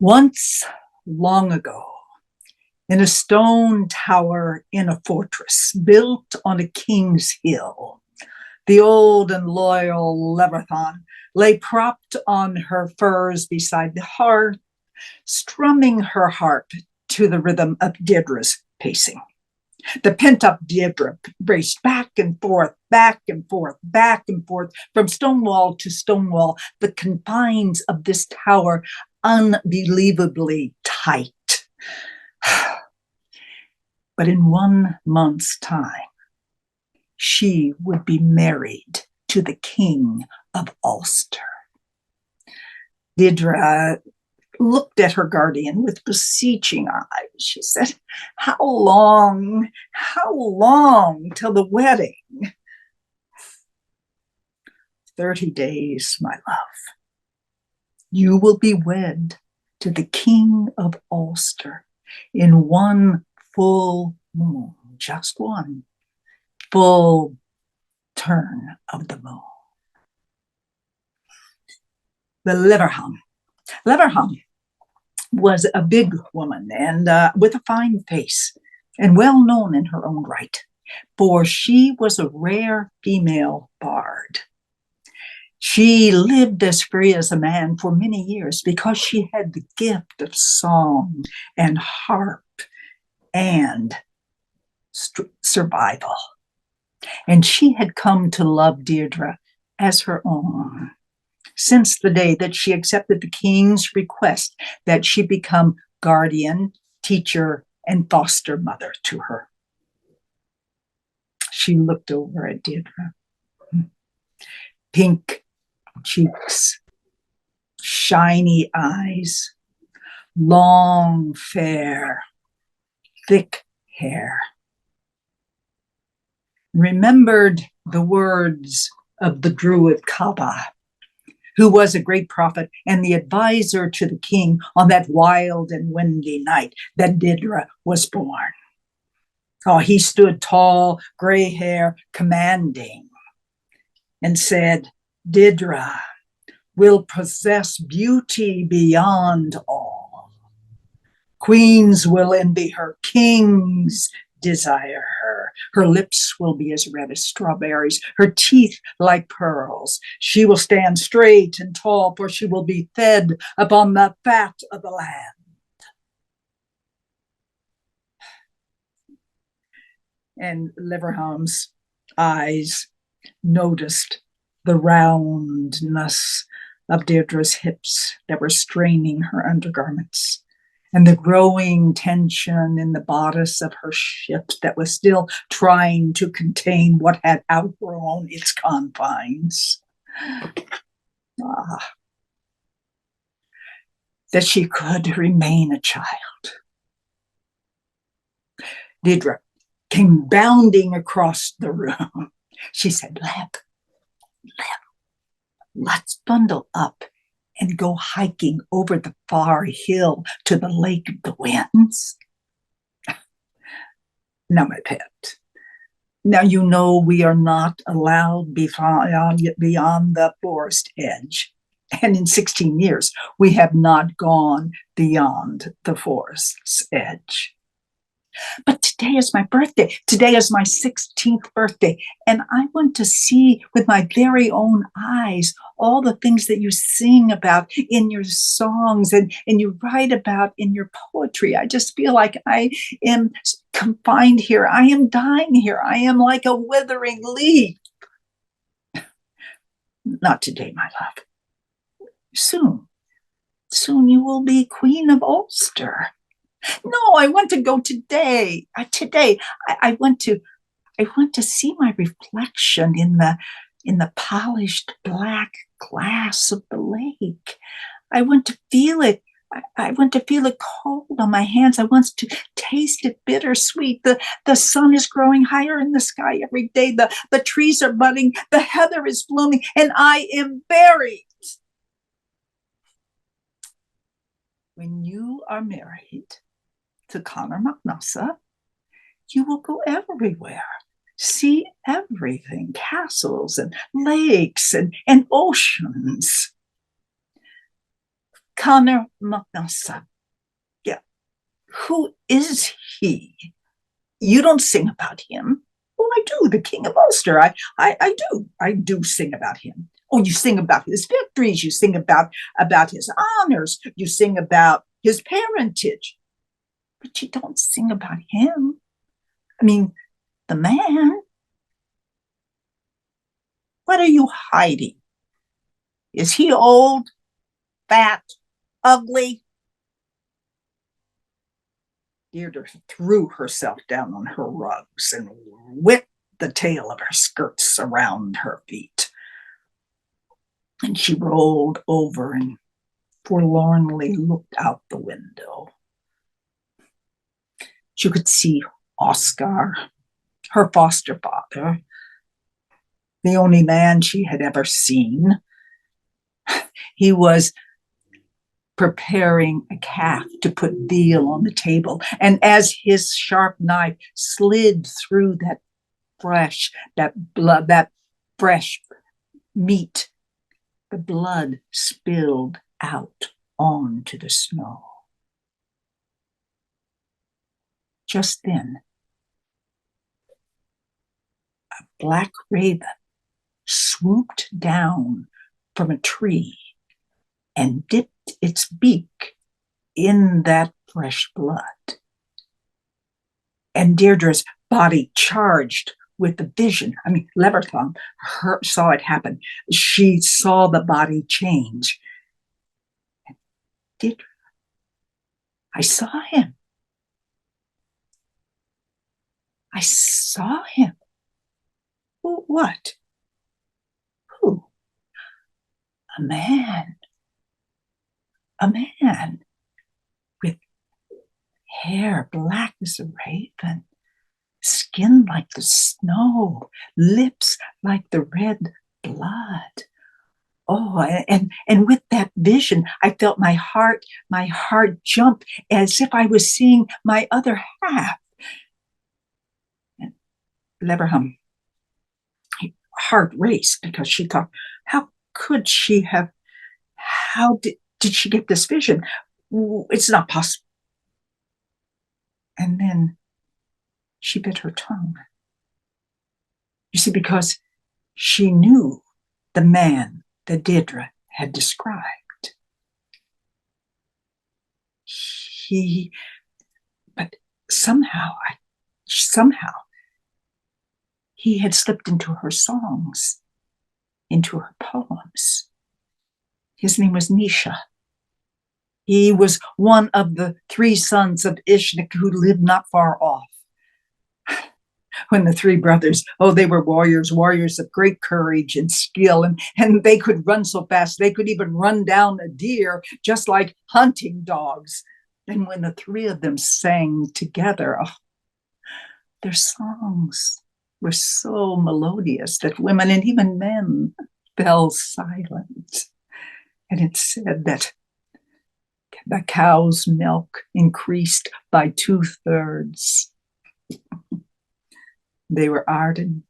Once, long ago, in a stone tower in a fortress built on a king's hill, the old and loyal Levercham lay propped on her furs beside the hearth, strumming her harp to the rhythm of Deirdre's pacing. The pent-up Deirdre raced back and forth, back and forth, back and forth, from stone wall to stone wall, the confines of this tower unbelievably tight. But in 1 month's time, she would be married to the king of Ulster. Deirdre looked at her guardian with beseeching eyes. She said, how long till the wedding? 30 days, my love. You will be wed to the king of Ulster in 1 full moon, just 1 full turn of the moon. The Levercham was a big woman and with a fine face and well known in her own right, for she was a rare female bard. She lived as free as a man for many years because she had the gift of song and harp and survival. And she had come to love Deirdre as her own since the day that she accepted the king's request that she become guardian, teacher, and foster mother to her. She looked over at Deirdre. Pink cheeks, shiny eyes, long, fair, thick hair. Remembered the words of the druid Kaba, who was a great prophet and the advisor to the king on that wild and windy night that Deirdre was born. Oh, he stood tall, gray hair, commanding, and said, Deirdre will possess beauty beyond all. Queens will envy her, kings desire her. Her lips will be as red as strawberries, her teeth like pearls. She will stand straight and tall, for she will be fed upon the fat of the land. And Leverham's eyes noticed the roundness of Deirdre's hips that were straining her undergarments, and the growing tension in the bodice of her ship that was still trying to contain what had outgrown its confines. That she could remain a child. Deirdre came bounding across the room. She said, Leb, let's bundle up and go hiking over the far hill to the Lake of the Winds. Now, my pet, now you know we are not allowed beyond the forest edge. And in 16 years, we have not gone beyond the forest's edge. But today is my birthday. Today is my 16th birthday. And I want to see with my very own eyes all the things that you sing about in your songs and you write about in your poetry. I just feel like I am confined here. I am dying here. I am like a withering leaf. Not today, my love. Soon you will be Queen of Ulster. No, I want to go today. I want to see my reflection in the polished black glass of the lake. I want to feel it. I want to feel it cold on my hands. I want to taste it bittersweet. The sun is growing higher in the sky every day. The trees are budding. The heather is blooming, and I am buried. When you are married to Conor MacNussa, you will go everywhere, see everything, castles and lakes and oceans. Connor MacNasa. Yeah. Who is he? You don't sing about him. Oh, I do. The King of Ulster. I do. I do sing about him. Oh, you sing about his victories. You sing about his honors. You sing about his parentage. But you don't sing about him. I mean, the man. What are you hiding? Is he old, fat, ugly? Deirdre threw herself down on her rugs and whipped the tail of her skirts around her feet. And she rolled over and forlornly looked out the window. She could see Oscar, her foster father, the only man she had ever seen. He was preparing a calf to put veal on the table. And as his sharp knife slid through that fresh meat, the blood spilled out onto the snow. Just then, a black raven swooped down from a tree and dipped its beak in that fresh blood. And Deirdre's body charged with the vision. I mean, Levercham saw it happen. She saw the body change. And Deirdre, I saw him. I saw him. What? Who? A man. A man with hair black as a raven, skin like the snow, lips like the red blood. Oh, and with that vision, I felt my heart jump as if I was seeing my other half. And Leverham, heart raced because she thought, how could she have, how did she get this vision? It's not possible. And then she bit her tongue. You see, because she knew the man that Deirdre had described. But somehow he had slipped into her songs, into her poems. His name was Nisha. He was one of the 3 sons of Ishnik who lived not far off. When the 3 brothers, they were warriors of great courage and skill, and they could run so fast, they could even run down a deer just like hunting dogs. And when the 3 of them sang together, their songs were so melodious that women and even men fell silent. And it said that the cow's milk increased by 2/3. They were Arden,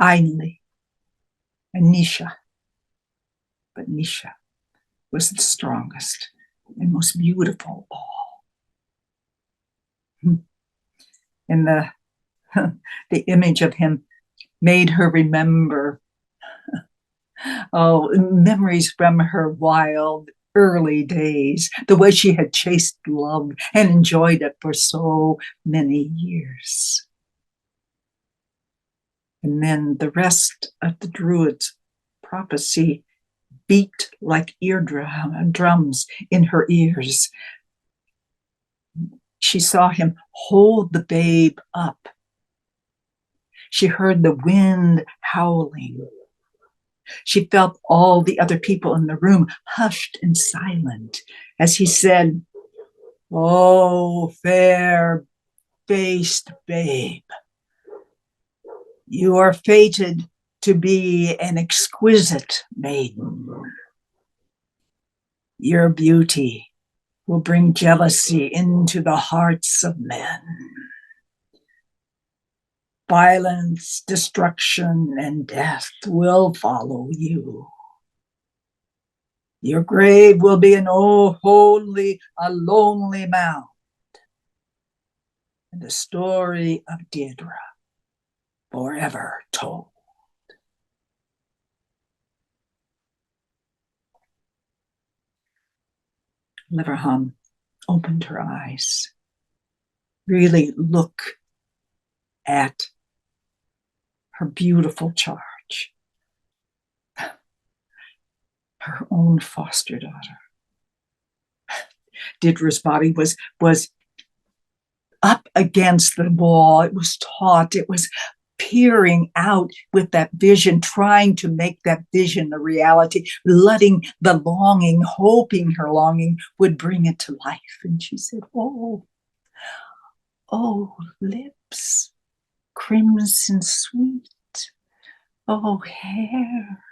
Ainley, and Nisha. But Nisha was the strongest and most beautiful of all. And the image of him made her remember memories from her wild early days, the way she had chased love and enjoyed it for so many years. And then the rest of the Druid's prophecy beat like eardrums in her ears. She saw him hold the babe up. She heard the wind howling. She felt all the other people in the room hushed and silent as he said, "Oh, fair-faced babe, you are fated to be an exquisite maiden. Your beauty will bring jealousy into the hearts of men. Violence, destruction, and death will follow you. Your grave will be an wholly a lonely mound. And the story of Deirdre forever told. Leverham opened her eyes. Really look at her beautiful charge, her own foster daughter. Deirdre's body was up against the wall. It was taut. It was peering out with that vision, trying to make that vision a reality, letting the longing, hoping her longing would bring it to life. And she said, oh, lips, crimson sweet. Oh, hair,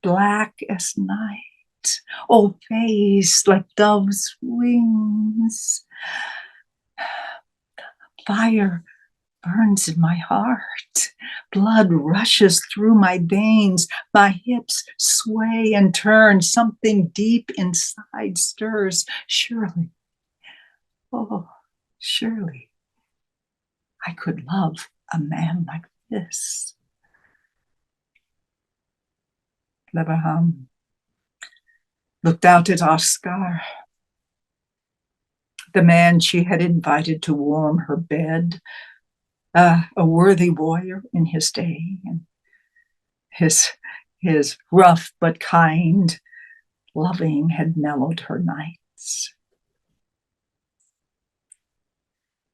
black as night. Oh, face like dove's wings. Fire burns in my heart. Blood rushes through my veins. My hips sway and turn. Something deep inside stirs. Surely, oh, surely, I could love a man like this. Leverham looked out at Oscar, the man she had invited to warm her bed, a worthy warrior in his day, and his rough but kind loving had mellowed her nights.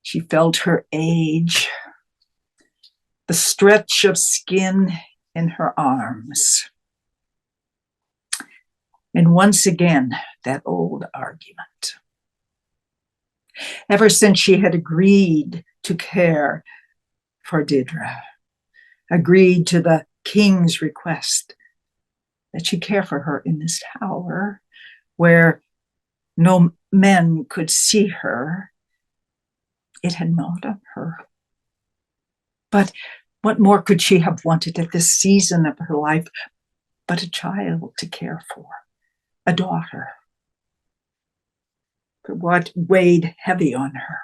She felt her age, the stretch of skin in her arms. And once again, that old argument. Ever since she had agreed to care for Deirdre, agreed to the king's request that she care for her in this tower where no men could see her, it had gnawed on her. But what more could she have wanted at this season of her life but a child to care for, a daughter? But what weighed heavy on her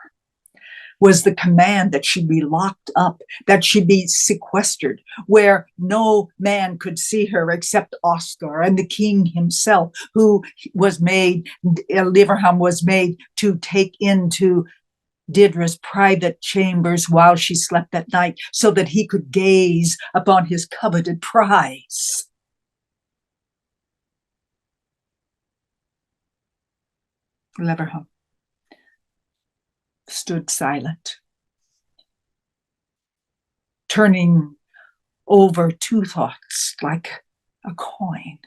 was the command that she be locked up, that she be sequestered, where no man could see her except Oscar and the king himself, who was made, Leverham was made to take into Deirdre's private chambers while she slept at night so that he could gaze upon his coveted prize. Leverham stood silent, turning over two thoughts like a coin.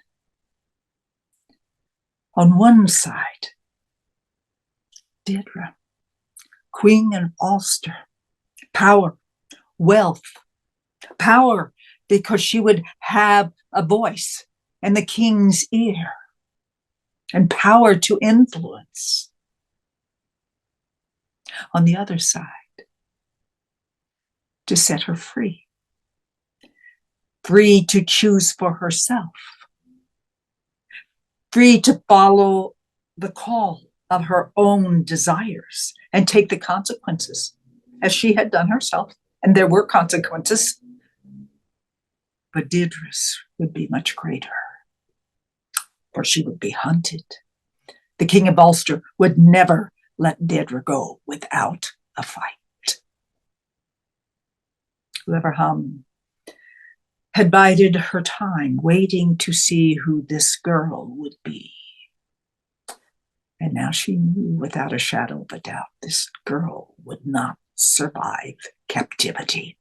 On one side, Deirdre, Queen of Ulster, power, wealth, power because she would have a voice and the king's ear, and power to influence. On the other side, to set her free to choose for herself, free to follow the call of her own desires and take the consequences, as she had done herself, and there were consequences. But Deirdre's would be much greater, for she would be hunted. The King of Ulster would never let Deirdre go without a fight. Leverham had bided her time, waiting to see who this girl would be. And now she knew without a shadow of a doubt this girl would not survive captivity.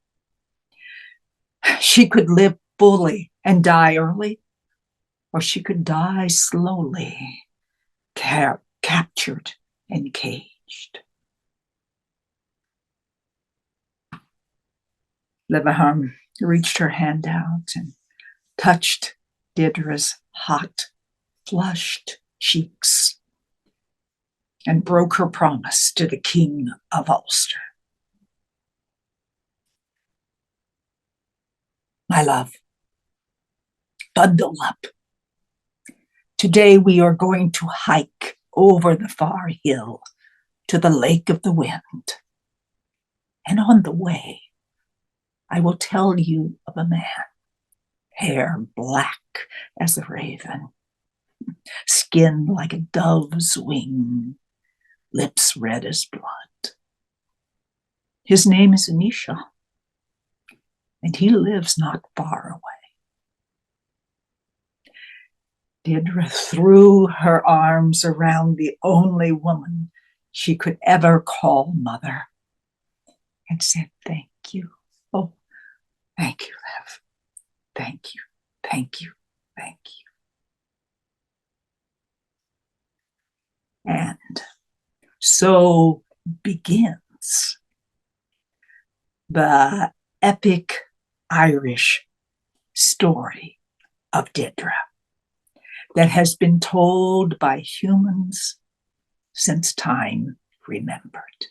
She could live fully and die early, or she could die slowly, captured and caged. Leverham reached her hand out and touched Deirdre's hot, flushed cheeks and broke her promise to the King of Ulster. My love, bundle up. Today we are going to hike over the far hill to the lake of the wind. And on the way, I will tell you of a man, hair black as a raven, skin like a dove's wing, lips red as blood. His name is Anisha, and he lives not far away. Deirdre threw her arms around the only woman she could ever call mother and said, "Thank you. Oh, thank you, Lev. Thank you, thank you, thank you." And so begins the epic Irish story of Deirdre that has been told by humans since time remembered.